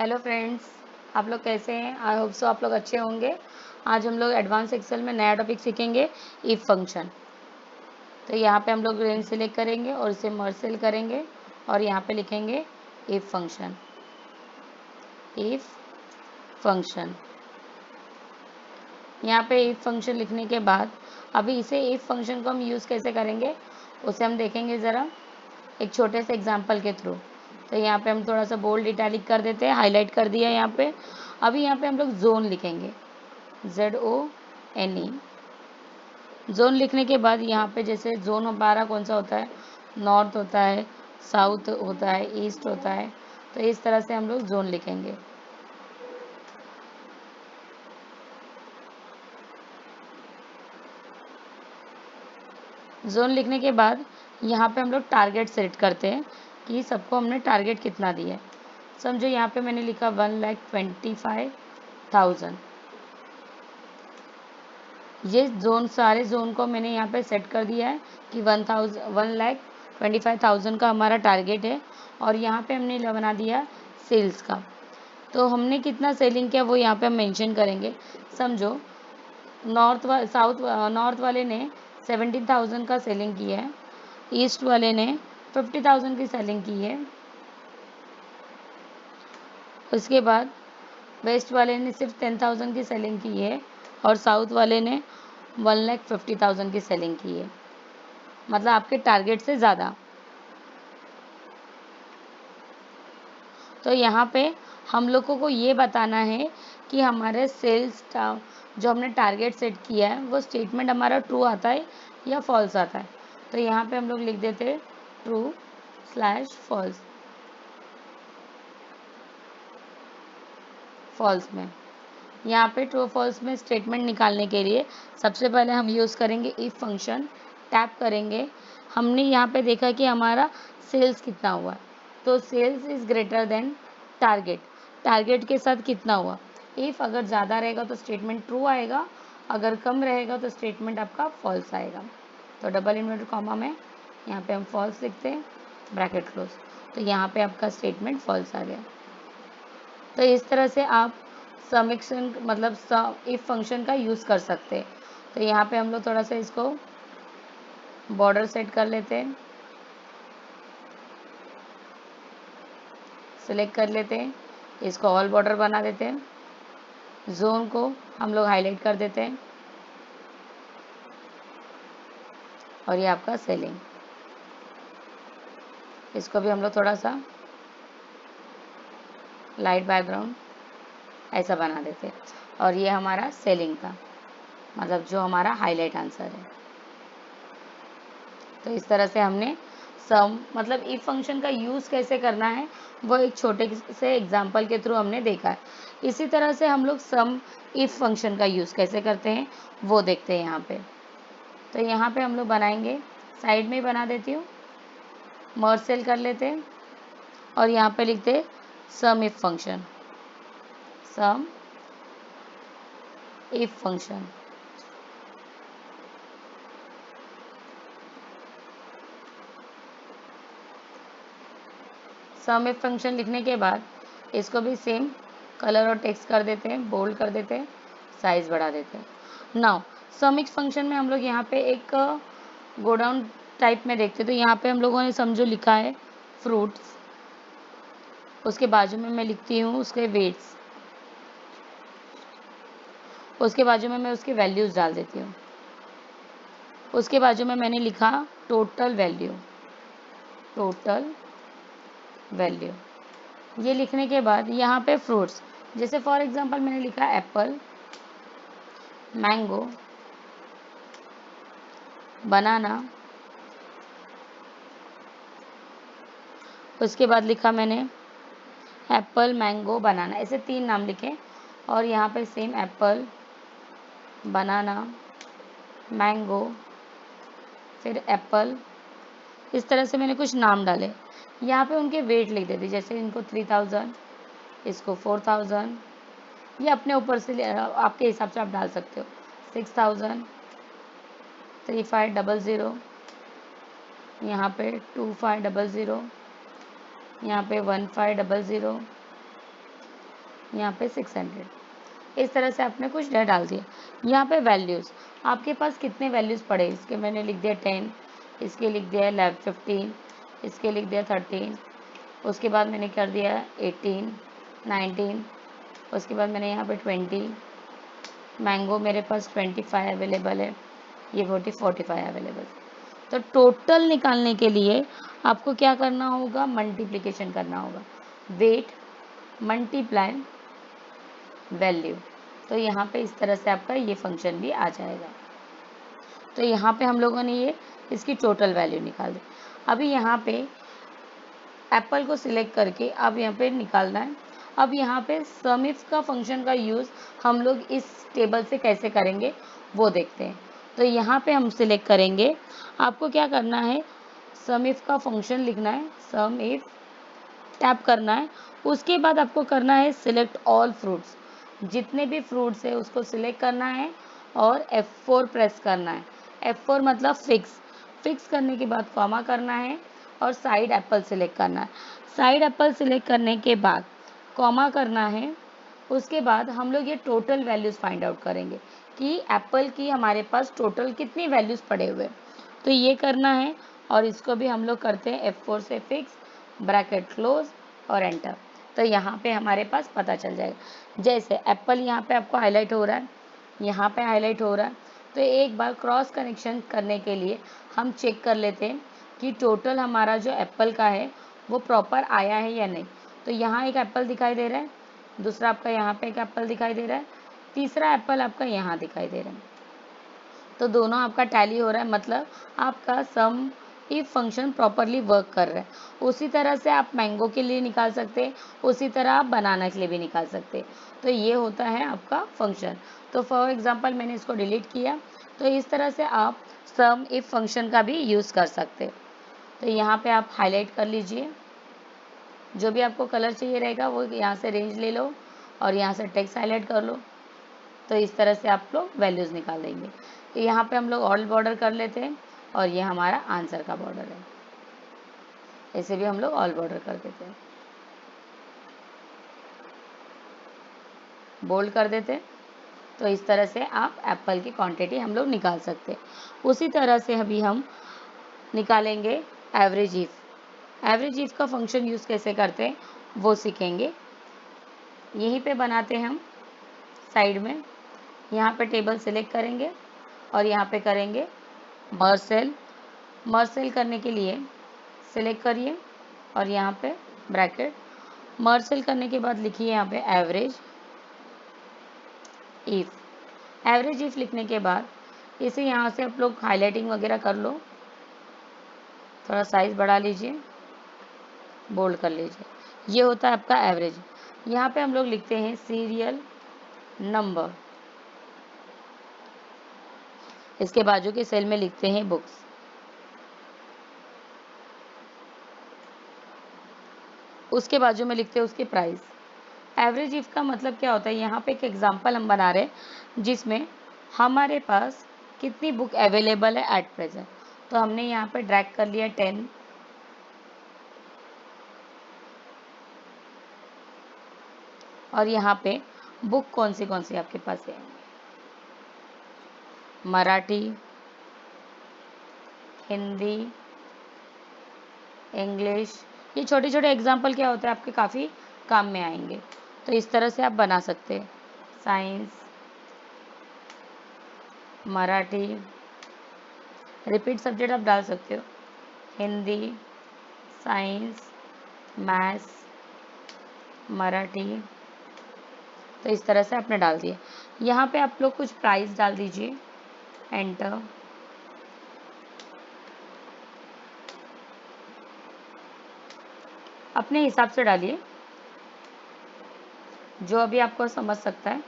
Hello friends, आप लोग कैसे हैं? आई होप सो आप लोग अच्छे होंगे। आज हम लोग एडवांस एक्सेल में नया टॉपिक सीखेंगे, इफ़ फंक्शन। तो यहाँ पे हम लोग रेंज सेलेक्ट करेंगे और इसे मर्ज सेल करेंगे और यहाँ पे लिखेंगे इफ़ फंक्शन। इफ़ फंक्शन, यहाँ पे इफ़ फंक्शन लिखने के बाद अभी इसे इफ़ फंक्शन को हम यूज़ कैसे करेंगे उसे हम देखेंगे ज़रा एक छोटे से एग्जाम्पल के थ्रू। तो यहाँ पे हम थोड़ा सा बोल्ड इटैलिक कर देते हैं, हाईलाइट कर दिया यहाँ पे। अभी यहाँ पे हम लोग जोन लिखेंगे, ZONE। जोन लिखने के बाद यहाँ पे जैसे जोन हमारा कौन सा होता है, नॉर्थ होता है, साउथ होता है, ईस्ट होता है। तो इस तरह से हम लोग जोन लिखेंगे। जोन लिखने के बाद यहाँ पे हम लोग टारगेट सेट करते हैं कि सबको हमने टारगेट कितना दिया है। समझो यहाँ पे मैंने लिखा 1,25,000। ये जोन सारे जोन को मैंने यहाँ पे सेट कर दिया है कि 1,25,000 का हमारा टारगेट है। और यहाँ पे हमने बना दिया सेल्स का। तो हमने कितना सेलिंग किया वो यहाँ पे हम मेंशन करेंगे। समझो नॉर्थ वाले ने 17,000 का सेलिंग किया है, ईस्ट वाले ने 50,000 की सेलिंग की है, उसके बाद वेस्ट वाले ने सिर्फ 10,000 की सेलिंग की है और साउथ वाले ने 1,50,000 की सेलिंग की है, मतलब आपके टारगेट से ज़्यादा। तो यहाँ पे हम लोगों को ये बताना है कि हमारे सेल्स जो हमने टारगेट सेट किया है वो स्टेटमेंट हमारा ट्रू आता है या फॉल्स आता है। तो यहाँ पे हम लोग लिख देते हैं ट्रू/फॉल्स। फॉल्स में, यहाँ पे ट्रू फॉल्स में स्टेटमेंट निकालने के लिए सबसे पहले हम यूज़ करेंगे इफ़ फंक्शन। टैप करेंगे, हमने यहाँ पे देखा कि हमारा सेल्स कितना हुआ, तो sales is greater than target. Target के साथ कितना हुआ, इफ़ अगर ज़्यादा रहेगा तो स्टेटमेंट ट्रू आएगा, अगर कम रहेगा तो स्टेटमेंट आपका फॉल्स आएगा। तो डबल इन्वर्टेड कॉमा में यहाँ पे हम फॉल्स लिखते हैं, ब्रैकेट क्लोज। तो यहाँ पे आपका स्टेटमेंट फॉल्स आ गया। तो इस तरह से आप समिक्शन मतलब इफ फंक्शन का यूज़ कर सकते हैं। तो यहाँ पे हम लोग थोड़ा सा इसको बॉर्डर सेट कर लेते हैं, सिलेक्ट कर लेते हैं, इसको ऑल बॉर्डर बना देते हैं, जोन को हम लोग हाईलाइट कर देते हैं और ये आपका सेलिंग, इसको भी हम लोग थोड़ा सा लाइट बैकग्राउंड ऐसा बना देते हैं। और ये हमारा सेलिंग का मतलब जो हमारा हाईलाइट आंसर है। तो इस तरह से हमने सम मतलब इफ फंक्शन का यूज़ कैसे करना है वो एक छोटे से एग्जाम्पल के थ्रू हमने देखा है। इसी तरह से हम लोग सम इफ फंक्शन का यूज़ कैसे करते हैं वो देखते हैं यहाँ पे। तो यहाँ पे हम लोग बनाएंगे, साइड में ही बना देती हूँ, मर्ज सेल कर लेते हैं और यहाँ पे लिखते हैं sum if function. Sum if function, sum if function लिखने के बाद इसको भी सेम कलर और टेक्स्ट कर देते हैं, बोल्ड कर देते हैं, साइज बढ़ा देते हैं। नाउ सम इफ फंक्शन में हम लोग यहाँ पे एक गोडाउन टाइप में देखते हैं। तो यहाँ पे हम लोगों ने समझो लिखा है फ्रूट्स, उसके बाजू में मैं लिखती हूँ उसके वेट्स, उसके बाजू में मैं उसके वैल्यूज़ डाल देती हूँ, उसके बाजू में मैंने लिखा टोटल वैल्यू। टोटल वैल्यू ये लिखने के बाद यहाँ पे फ्रूट्स, जैसे फॉर एग्जांपल मैंने लिखा एप्पल, मैंगो, बनाना, उसके बाद लिखा मैंने एप्पल, मैंगो, बनाना, ऐसे 3 नाम लिखे और यहाँ पे सेम एप्पल, बनाना, मैंगो, फिर एप्पल, इस तरह से मैंने कुछ नाम डाले। यहाँ पे उनके वेट लिख देती, जैसे इनको 3,000, इसको 4,000, ये अपने ऊपर से आपके हिसाब से आप डाल सकते हो। 6,000, 3,500, यहाँ पे 2,500, यहाँ पे 1,500, यहाँ पे 600। इस तरह से आपने कुछ डेटा डाल दिया। यहाँ पे वैल्यूज़, आपके पास कितने वैल्यूज़ पड़े, इसके मैंने लिख दिया 10, इसके लिख दिया 11 15, इसके लिख दिया 13, उसके बाद मैंने कर दिया 18 19, उसके बाद मैंने यहाँ पे 20, मैंगो मेरे पास 25 अवेलेबल है, ये 45 अवेलेबल। तो टोटल निकालने के लिए आपको क्या करना होगा, मल्टीप्लिकेशन करना होगा, वेट मल्टीप्लाई वैल्यू। तो यहाँ पे इस तरह से आपका ये फंक्शन भी आ जाएगा। तो यहाँ पे हम लोगों ने ये इसकी टोटल वैल्यू निकाल दी। अभी यहाँ पे एप्पल को सिलेक्ट करके अब यहाँ पे निकालना है। अब यहाँ पे सम इफ का फंक्शन का यूज़ हम लोग इस टेबल से कैसे करेंगे वो देखते हैं। तो यहाँ पे हम सिलेक्ट करेंगे, आपको क्या करना है, सम इफ का फंक्शन लिखना है, सम इफ टैप करना है। उसके बाद आपको करना है सिलेक्ट ऑल फ्रूट्स, जितने भी फ्रूट्स है उसको सिलेक्ट करना है और F4 प्रेस करना है। F4 मतलब फिक्स करने के बाद कॉमा करना है और साइड एप्पल सिलेक्ट करना है। साइड एप्पल सिलेक्ट करने के बाद कॉमा करना है। उसके बाद हम लोग ये टोटल वैल्यूज़ फाइंड आउट करेंगे कि एप्पल की हमारे पास टोटल कितनी वैल्यूज़ पड़े हुए। तो ये करना है और इसको भी हम लोग करते हैं F4 से फिक्स, ब्रैकेट क्लोज और एंटर। तो यहाँ पे हमारे पास पता चल जाएगा। जैसे एप्पल यहाँ पे आपको हाईलाइट हो रहा है, यहाँ पे हाईलाइट हो रहा है। तो एक बार क्रॉस कनेक्शन करने के लिए हम चेक कर लेते हैं कि टोटल हमारा जो एप्पल का है वो प्रॉपर आया है या नहीं। तो यहाँ एक एप्पल दिखाई दे रहा है, दूसरा आपका यहाँ पे एक एप्पल दिखाई दे रहा है, तीसरा एप्पल आपका यहाँ दिखाई दे रहा है। तो दोनों आपका टैली हो रहा है, मतलब आपका सम इफ फंक्शन प्रॉपरली वर्क कर रहा है। उसी तरह से आप मैंगो के लिए निकाल सकते हैं, उसी तरह आप बनाना के लिए भी निकाल सकते हैं। तो ये होता है आपका फंक्शन। तो फॉर एग्जांपल मैंने इसको डिलीट किया। तो इस तरह से आप सम इफ फंक्शन का भी यूज़ कर सकते हैं। तो यहाँ पे आप हाईलाइट कर लीजिए, जो भी आपको कलर चाहिए रहेगा वो यहाँ से रेंज ले लो और यहाँ से टेक्स्ट हाईलाइट कर लो। तो इस तरह से आप लोग वैल्यूज़ निकाल देंगे। तो यहाँ पे हम लोग ऑल बॉर्डर कर लेते हैं और ये हमारा आंसर का बॉर्डर है। ऐसे भी हम लोग ऑल बॉर्डर कर देते हैं, बोल्ड कर देते हैं। तो इस तरह से आप एप्पल की क्वांटिटी हम लोग निकाल सकते हैं। उसी तरह से अभी हम निकालेंगे एवरेज इफ़। एवरेज इफ़ का फंक्शन यूज़ कैसे करते हैं वो सीखेंगे। यहीं पे बनाते हैं हम साइड में। यहाँ पे टेबल सिलेक्ट करेंगे और यहाँ पे करेंगे मर्ज सेल। मर्ज सेल करने के लिए सिलेक्ट करिए और यहाँ पे ब्रैकेट। मर्ज सेल करने के बाद लिखिए यहाँ पे एवरेज इफ़। एवरेज इफ़ लिखने के बाद इसे यहाँ से आप लोग हाईलाइटिंग वगैरह कर लो, थोड़ा साइज़ बढ़ा लीजिए, बोल्ड कर लीजिए। ये होता है आपका एवरेज। यहाँ पे हम लोग लिखते हैं सीरियल नंबर, इसके बाजू के सेल में लिखते हैं बुक्स। उसके बाजू में लिखते हैं उसकी प्राइस। एवरेज इफ़ का मतलब क्या होता है, यहाँ पे एक एग्जांपल हम बना रहे हैं जिसमें हमारे पास कितनी बुक अवेलेबल है एट प्रेजेंट। तो हमने यहाँ पे ड्रैग कर लिया 10, और यहाँ पे बुक कौन सी आपके पास है, मराठी, हिंदी, इंग्लिश। ये छोटे छोटे एग्जाम्पल क्या होते हैं आपके काफ़ी काम में आएंगे। तो इस तरह से आप बना सकते हैं। साइंस, मराठी, रिपीट सब्जेक्ट आप डाल सकते हो, हिंदी, साइंस, मैथ्स, मराठी। तो इस तरह से आपने डाल दिया। यहाँ पे आप लोग कुछ प्राइस डाल दीजिए, एंटर। अपने हिसाब से डालिए, जो अभी आपको समझ सकता है।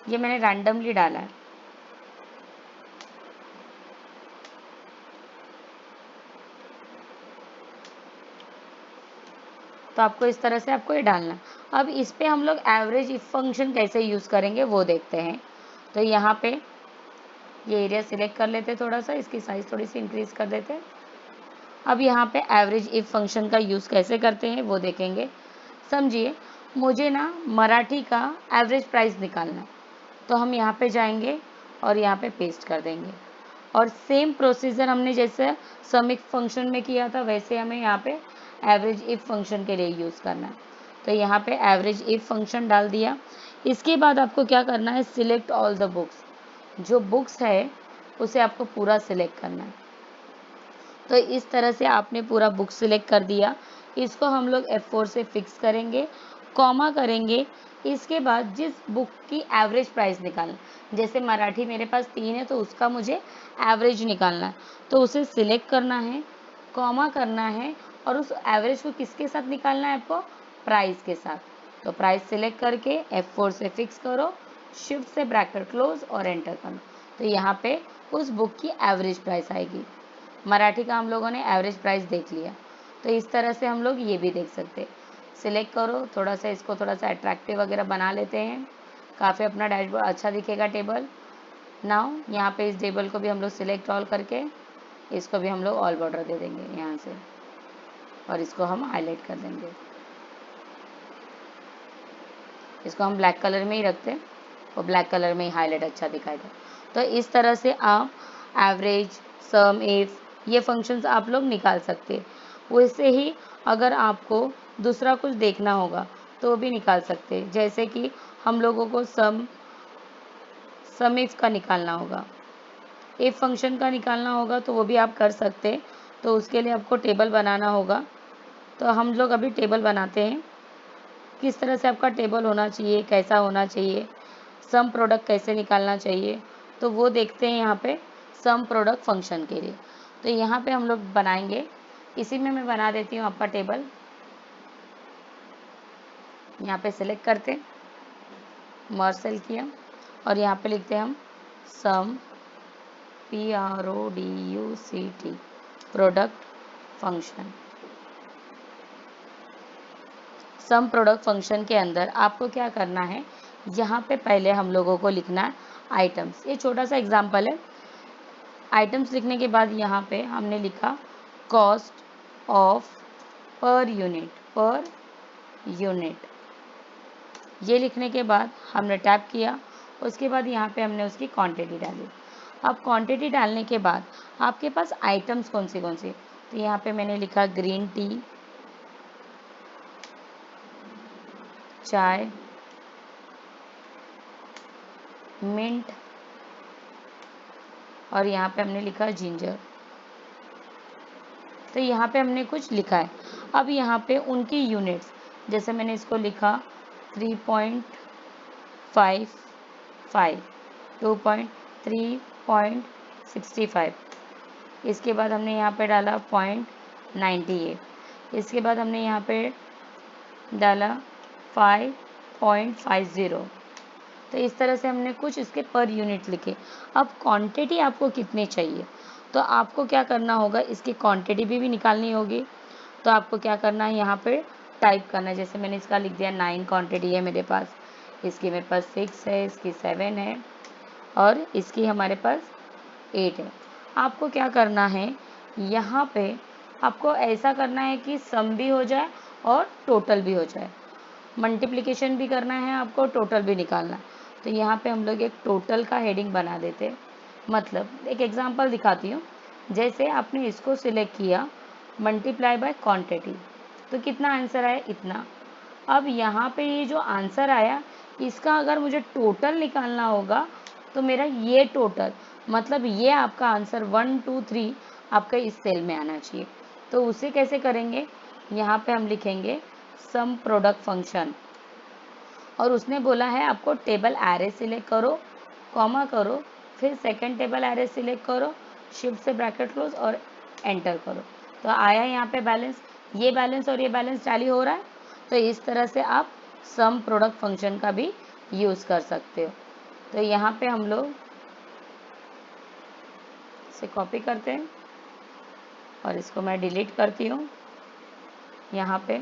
ये मैंने रैंडमली डाला है। तो आपको इस तरह से आपको ये डालना है। अब इस पे हम लोग एवरेज इफ फंक्शन कैसे यूज़ करेंगे वो देखते हैं। तो यहाँ पे ये एरिया सिलेक्ट कर लेते हैं, थोड़ा सा इसकी साइज़ थोड़ी सी इंक्रीज़ कर देते हैं। अब यहाँ पे एवरेज इफ फंक्शन का यूज़ कैसे करते हैं वो देखेंगे। समझिए, मुझे ना मराठी का एवरेज प्राइस निकालना है, तो हम यहाँ पे जाएंगे और यहाँ पे पेस्ट कर देंगे और सेम प्रोसीजर हमने जैसे सम इफ फंक्शन में किया था वैसे हमें यहाँ पे एवरेज इफ फंक्शन के लिए यूज़ करना है। तो यहाँ पे एवरेज इफ फंक्शन डाल दिया। इसके बाद आपको क्या करना है, सिलेक्ट ऑल द बुक्स, जो बुक्स है उसे आपको पूरा सिलेक्ट करना है। तो इस तरह से आपने पूरा बुक सिलेक्ट कर दिया। इसको हम लोग F4 से फिक्स करेंगे, कॉमा करेंगे। इसके बाद जिस बुक की एवरेज प्राइस निकालना, जैसे मराठी मेरे पास 3 है तो उसका मुझे एवरेज निकालना है, तो उसे सिलेक्ट करना है, कॉमा करना है और उस एवरेज को किसके साथ निकालना है आपको, प्राइस के साथ। तो प्राइस सिलेक्ट करके F4 से फिक्स करो, शिफ्ट से ब्रैकेट क्लोज और एंटर करना। तो यहाँ पे उस बुक की एवरेज प्राइस आएगी। मराठी का हम लोगों ने एवरेज प्राइस देख लिया। तो इस तरह से हम लोग ये भी देख सकते हैं। सिलेक्ट करो, थोड़ा सा इसको थोड़ा सा अट्रैक्टिव वगैरह बना लेते हैं, काफ़ी अपना डैशबोर्ड अच्छा दिखेगा टेबल। नाउ यहाँ पे इस टेबल को भी हम लोग सिलेक्ट ऑल करके इसको भी हम लोग ऑल बॉर्डर दे देंगे यहाँ से और इसको हम हाईलाइट कर देंगे। इसको हम ब्लैक कलर में ही रखते हैं और ब्लैक कलर में ही हाईलाइट अच्छा दिखाएगा। तो इस तरह से आप एवरेज, सम, इफ ये फंक्शंस आप लोग निकाल सकते हैं। वैसे ही अगर आपको दूसरा कुछ देखना होगा तो भी निकाल सकते हैं, जैसे कि हम लोगों को सम इफ का निकालना होगा, इफ फंक्शन का निकालना होगा तो वो भी आप कर सकते हैं। तो उसके लिए आपको टेबल बनाना होगा। तो हम लोग अभी टेबल बनाते हैं, किस तरह से आपका टेबल होना चाहिए, कैसा होना चाहिए, सम प्रोडक्ट कैसे निकालना चाहिए, तो वो देखते हैं यहाँ पे सम प्रोडक्ट फंक्शन के लिए। तो यहाँ पे हम लोग बनाएंगे, इसी में मैं बना देती हूँ आपका टेबल। यहाँ पे सिलेक्ट करते हैं, मर्ज सेल किया और यहाँ पे लिखते हैं हम सम PRODUCT product function. Sum product function के अंदर आपको क्या करना है, यहाँ पे पहले हम लोगों को लिखना है आइटम्स। ये छोटा सा एग्जांपल है। आइटम्स लिखने के बाद यहाँ पे हमने लिखा कॉस्ट ऑफ पर यूनिट। ये लिखने के बाद हमने टैप किया, उसके बाद यहाँ पे हमने उसकी क्वांटिटी डाली। अब क्वांटिटी डालने के बाद आपके पास आइटम्स कौन सी, तो यहाँ पे मैंने लिखा ग्रीन टी, चाय, मिंट और यहाँ पे हमने लिखा जिंजर। तो यहाँ पे हमने कुछ लिखा है। अब यहाँ पे उनकी यूनिट्स, जैसे मैंने इसको लिखा 3.55, 2.3.65, इसके बाद हमने यहाँ पे डाला 0.98, इसके बाद हमने यहाँ पे डाला 5.50। तो इस तरह से हमने कुछ इसके पर यूनिट लिखे। अब क्वांटिटी आपको कितनी चाहिए, तो आपको क्या करना होगा, इसकी क्वांटिटी भी निकालनी होगी। तो आपको क्या करना है, यहाँ पे टाइप करना है। जैसे मैंने इसका लिख दिया 9 क्वांटिटी है मेरे पास, इसकी मेरे पास 6 है, इसकी 7 है और इसकी हमारे पास 8 है। आपको क्या करना है, यहाँ पे आपको ऐसा करना है कि सम भी हो जाए और टोटल भी हो जाए, मल्टीप्लिकेशन भी करना है आपको, टोटल भी निकालना है। तो यहाँ पे हम लोग एक टोटल का हेडिंग बना देते हैं। मतलब एक एग्जांपल दिखाती हूँ, जैसे आपने इसको सिलेक्ट किया मल्टीप्लाई बाय क्वांटिटी, तो कितना आंसर आया, इतना। अब यहाँ पे ये जो आंसर आया, इसका अगर मुझे टोटल निकालना होगा तो मेरा ये टोटल, मतलब ये आपका आंसर 1 2 3 आपका इस सेल में आना चाहिए। तो उसे कैसे करेंगे, यहाँ पे हम लिखेंगे सम प्रोडक्ट फंक्शन और उसने बोला है आपको टेबल एरे सिलेक्ट करो, कॉमा करो, फिर सेकंड टेबल एरे सिलेक्ट करो, शिफ्ट से ब्रैकेट क्लोज और एंटर करो। तो आया यहाँ पे बैलेंस, ये बैलेंस और ये बैलेंस टैली हो रहा है। तो इस तरह से आप सम प्रोडक्ट फंक्शन का भी यूज़ कर सकते हो। तो यहाँ पे हम लोग इसे कॉपी करते हैं और इसको मैं डिलीट करती हूँ। यहाँ पे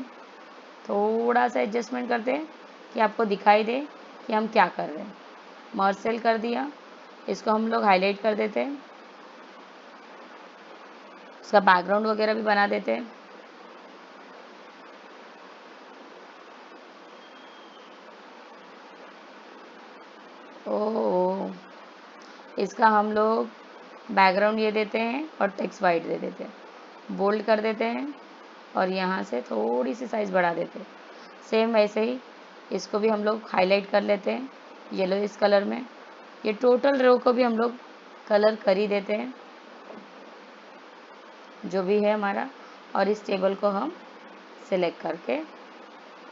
थोड़ा सा एडजस्टमेंट करते हैं कि आपको दिखाई दे कि हम क्या कर रहे हैं। मर्ज सेल कर दिया, इसको हम लोग हाईलाइट कर देते हैं, इसका बैकग्राउंड वगैरह भी बना देते हैं। ओह, इसका हम लोग बैकग्राउंड ये देते हैं और टेक्स्ट वाइट दे देते हैं, बोल्ड कर देते हैं और यहाँ से थोड़ी सी साइज़ बढ़ा देते हैं। सेम वैसे ही इसको भी हम लोग हाईलाइट कर लेते हैं येलो इस कलर में। ये टोटल रो को भी हम लोग कलर कर ही देते हैं जो भी है हमारा, और इस टेबल को हम सिलेक्ट करके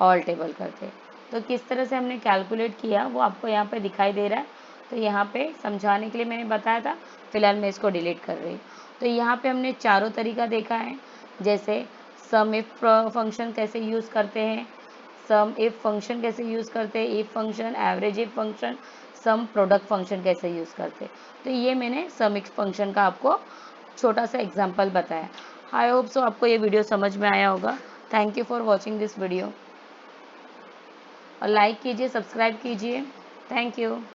ऑल टेबल करते हैं। तो किस तरह से हमने कैलकुलेट किया वो आपको यहाँ पे दिखाई दे रहा है। तो यहाँ पे समझाने के लिए मैंने बताया था, फिलहाल मैं इसको डिलीट कर रही हूँ। तो यहाँ पे हमने चारों तरीका देखा है, जैसे सम इफ फंक्शन कैसे यूज़ करते हैं, सम इफ फंक्शन कैसे यूज़ करते हैं, if function, average if function, sum product function कैसे यूज़ करते हैं। तो ये मैंने सम इफ फंक्शन का आपको छोटा सा एग्जाम्पल बताया। आई होप सो आपको ये वीडियो समझ में आया होगा। Thank you for watching this video, और लाइक कीजिए, सब्सक्राइब कीजिए। Thank you.